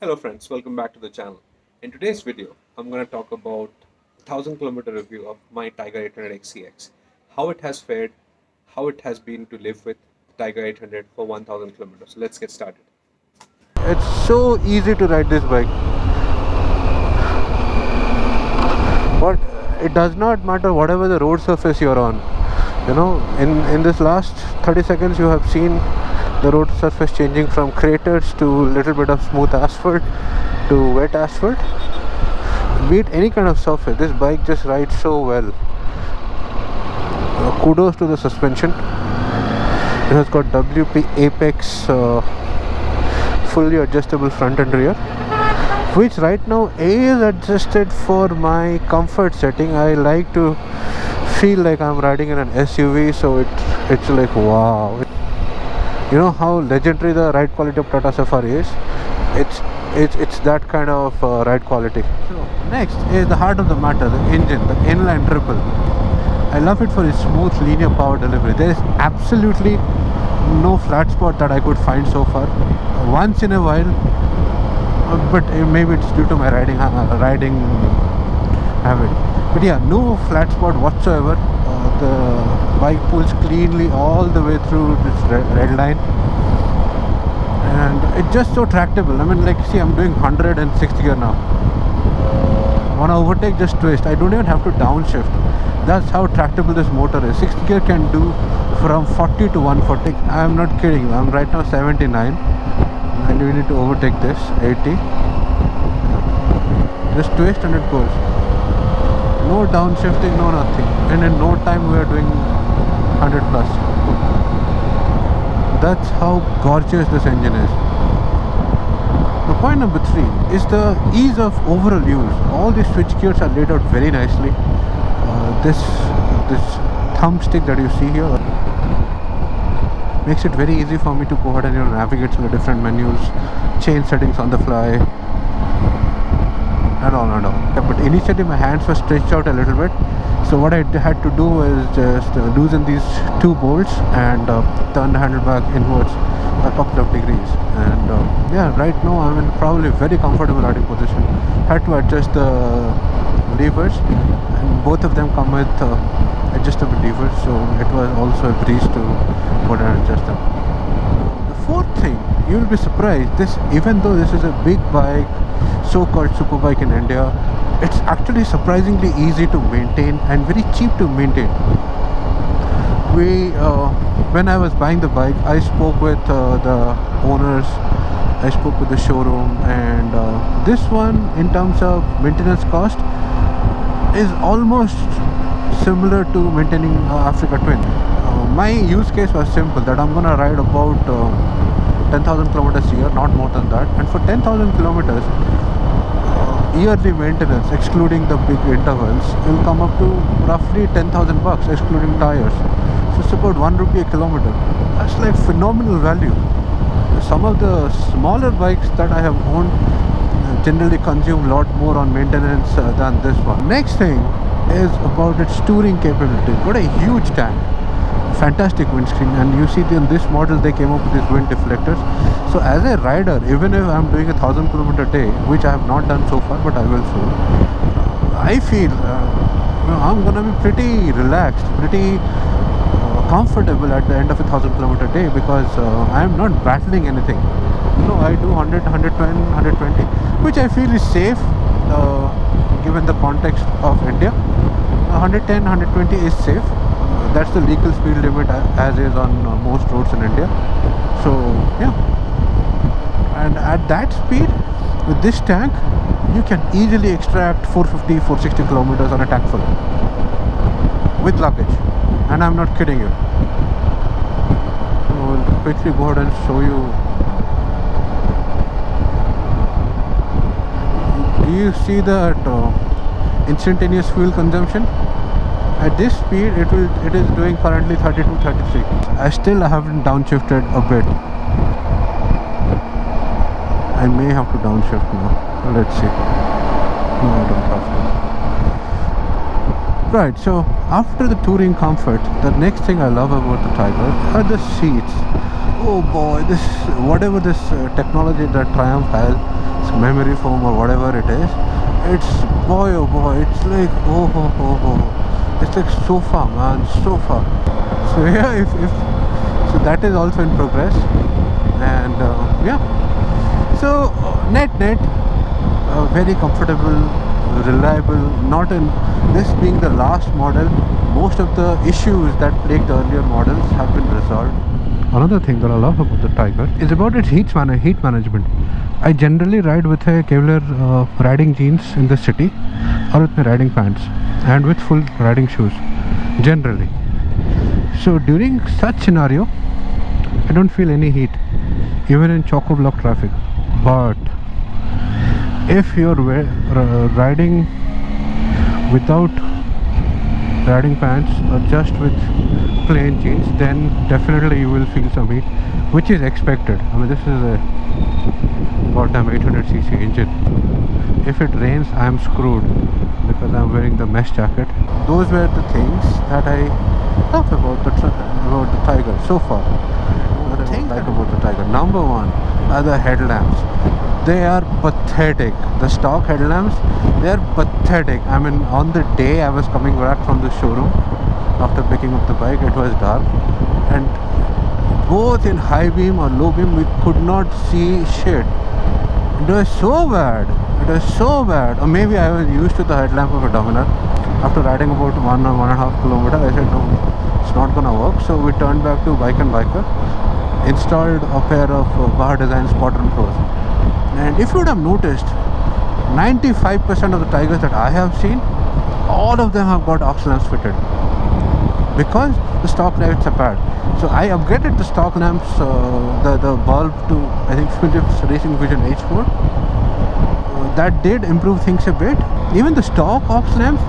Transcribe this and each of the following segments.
Hello friends, welcome back to the channel. In today's video, I'm going to talk about 1000 kilometer review of my Tiger 800 XCX, how it has fared, how it has been to live with the Tiger 800 for 1000 kilometers. So let's get started. It's so easy to ride this bike, but it does not matter whatever the road surface you're on. In this last 30 seconds you have seen the road surface changing from craters to little bit of smooth asphalt to wet asphalt. Be it any kind of surface, this bike just rides so well. Kudos to the suspension. It has got WP Apex fully adjustable front and rear, which right now is adjusted for my comfort setting. I like to feel like I'm riding in an SUV, so it's like wow. You know how legendary the ride quality of Tata Safari is? It's that kind of ride quality. So next is the heart of the matter, the engine, the inline triple. I love it for its smooth linear power delivery. There is absolutely no flat spot that I could find so far. Once in a while, but maybe it's due to my riding habit. But yeah, no flat spot whatsoever. The bike pulls cleanly all the way through this red line, and it's just so tractable. I mean, like, see, I'm doing 100 and 6th gear now. Want to overtake, just twist. I don't even have to downshift. That's how tractable this motor is. 6th gear can do from 40 to 140. I'm not kidding you. I'm right now 79, and we need to overtake this 80. Just twist and it goes. No downshifting, no nothing, and in no time we are doing 100 plus. That's how gorgeous this engine is. The point number 3 is the ease of overall use. All these switch gears are laid out very nicely. This thumbstick that you see here makes it very easy for me to go ahead and navigate through the different menus, change settings on the fly, and all. But initially my hands were stretched out a little bit, so what I had to do is just loosen these 2 bolts and turn the handlebar inwards a couple of degrees, and yeah, right now I'm in probably very comfortable riding position. Had to adjust the levers, and both of them come with adjustable levers, so it was also a breeze to go and adjust them. The 4th thing, you will be surprised, this, even though this is a big bike, so-called superbike in India, it's actually surprisingly easy to maintain and very cheap to maintain. When I was buying the bike, I spoke with the owners, I spoke with the showroom, and this one, in terms of maintenance cost, is almost similar to maintaining Africa Twin. My use case was simple, that I'm gonna ride about 10,000 kilometers a year, not more than that, and for 10,000 kilometers yearly maintenance, excluding the big intervals, will come up to roughly 10,000 bucks, excluding tires. So it's about 1 rupee a kilometer. That's like phenomenal value. Some of the smaller bikes that I have owned generally consume a lot more on maintenance than this one. Next thing is about its touring capability. What a huge tank. Fantastic windscreen, and you see in this model they came up with these wind deflectors. So as a rider, even if I'm doing a 1000 kilometer day, which I have not done so far but I will soon, I feel I'm gonna be pretty relaxed, pretty comfortable at the end of a 1000 kilometer day, because I'm not battling anything. I do 100, 110, 120, which I feel is safe given the context of India. 110, 120 is safe. That's the legal speed limit as is on most roads in India. So yeah, and at that speed, with this tank, you can easily extract 450, 460 kilometers on a tank full with luggage, and I'm not kidding you. So I'll quickly go ahead and show you. Do you see that instantaneous fuel consumption? At this speed, it is doing currently 32, 33. I haven't downshifted a bit. I may have to downshift now. Let's see. No, I don't have to. Right, so after the touring comfort, the next thing I love about the Tiger are the seats. Oh boy, whatever this technology that Triumph has, it's memory foam or whatever it is. It's boy oh boy, it's like it's like sofa man, sofa. So yeah, if so that is also in progress, and yeah. So net very comfortable, reliable. Not in this being the last model, most of the issues that plagued the earlier models have been resolved. Another thing that I love about the Tiger is about its heat management. I generally ride with a Kevlar riding jeans in the city, or with my riding pants, and with full riding shoes, generally. So during such scenario, I don't feel any heat, even in choco block traffic. But if you're riding without riding pants or just with plain jeans, then definitely you will feel some heat, which is expected. I mean, this is a goddamn 800cc engine. If it rains, I am screwed because I'm wearing the mesh jacket. Those were the things that I love about the Tiger so far. What I like about the Tiger, number one are the headlamps. They are pathetic. The stock headlamps, they are pathetic. I mean, on the day I was coming back from the showroom after picking up the bike, it was dark, and both in high beam or low beam we could not see shit. It was so bad. It was so bad. Or maybe I was used to the headlamp of a Dominar. After riding about 1.5 kilometers, I said no, it's not gonna work. So we turned back to Bike and Biker, installed a pair of Bahar Design Squadron Pros. And if you would have noticed, 95% of the Tigers that I have seen, all of them have got aux lamps fitted, because the stock lights are bad. So I upgraded the stock lamps, the bulb to, I think, Philips Racing Vision H4. That did improve things a bit. Even the stock aux lamps,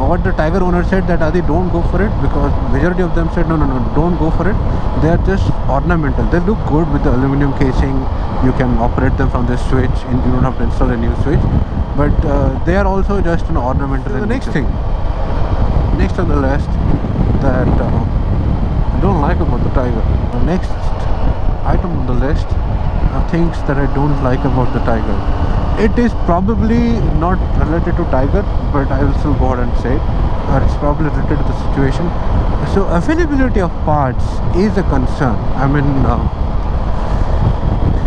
what the Tiger owner said that Adi, don't go for it, because majority of them said no, don't go for it. They are just ornamental. They look good with the aluminum casing. You can operate them from the switch, and you don't have to install a new switch. But they are also just an ornamental. The next thing, next on the list that I don't like about the Tiger. The next item on the list are things that I don't like about the Tiger. It is probably not related to Tiger, but I will still go ahead and say it. Or it's probably related to the situation. So availability of parts is a concern. I mean,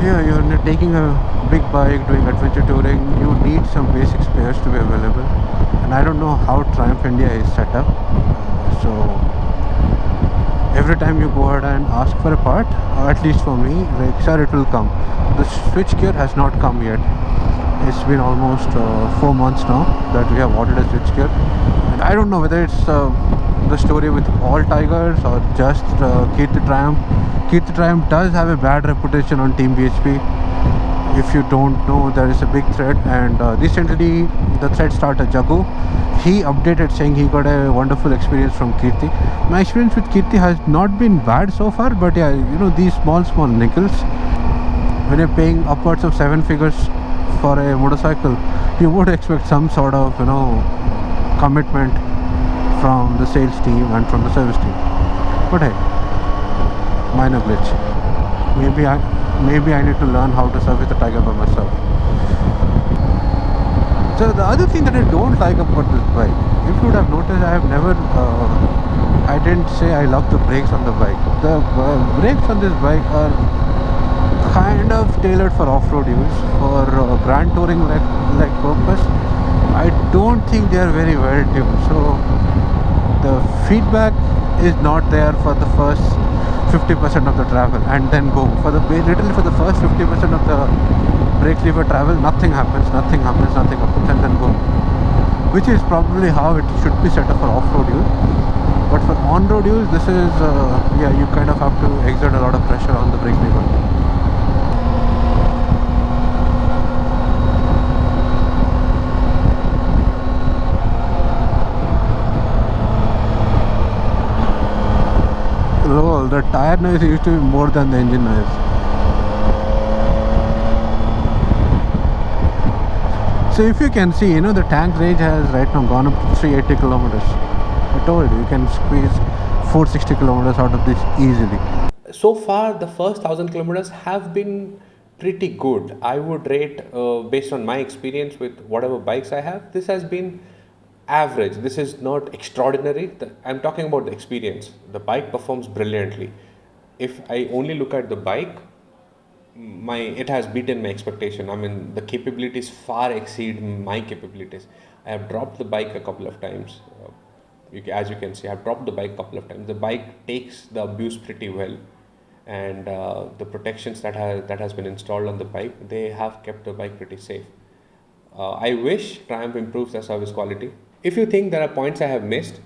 yeah, you're taking a big bike, doing adventure touring, you need some basic spares to be available. And I don't know how Triumph India is set up. So every time you go ahead and ask for a part, or at least for me, like, sir, it will come. The switch gear has not come yet. It's been almost 4 months now that we have ordered a switch gear. And I don't know whether it's the story with all Tigers or just Kirti Triumph. Kirti Triumph does have a bad reputation on Team BHP. If you don't know, there is a big thread, and recently the thread starter Jagu, he updated saying he got a wonderful experience from Kirti. My experience with Kirti has not been bad so far, but yeah, you know, these small nickels, when you're paying upwards of 7 figures for a motorcycle, you would expect some sort of, you know, commitment from the sales team and from the service team. But hey, minor glitch. Maybe I need to learn how to service the Tiger by myself. So the other thing that I don't like about this bike, if you would have noticed, I have never I didn't say I love the brakes on the bike. The brakes on this bike are kind of tailored for off-road use. For grand touring like purpose, I don't think they are very well tuned. So the feedback is not there for the first 50% of the travel, and then boom, literally for the first 50% of the brake lever travel, nothing happens, and then boom. Which is probably how it should be set up for off-road use. But for on-road use, this is yeah, you kind of have to exert a lot of pressure on the brake lever. Lol, the tire noise used to be more than the engine noise. So if you can see, you know, the tank range has right now gone up to 380 kilometers. I told you can squeeze 460 kilometers out of this easily. So far, the first 1,000 kilometers have been pretty good. I would rate, based on my experience with whatever bikes I have, this has been average. This is not extraordinary. I'm talking about the experience. The bike performs brilliantly. If I only look at the bike, it has beaten my expectation. I mean, the capabilities far exceed my capabilities. I have dropped the bike a couple of times. As you can see, I've dropped the bike a couple of times. The bike takes the abuse pretty well, and the protections that has been installed on the bike, they have kept the bike pretty safe. I wish Triumph improves their service quality. If you think there are points I have missed,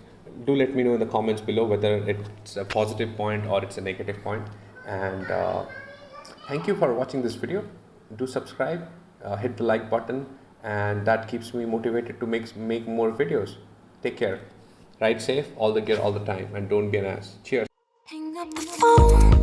do let me know in the comments below whether it's a positive point or it's a negative point. And thank you for watching this video. Do subscribe, hit the like button, and that keeps me motivated to make more videos. Take care. Ride safe, all the gear, all the time, and don't be an ass. Cheers. Hang up the phone.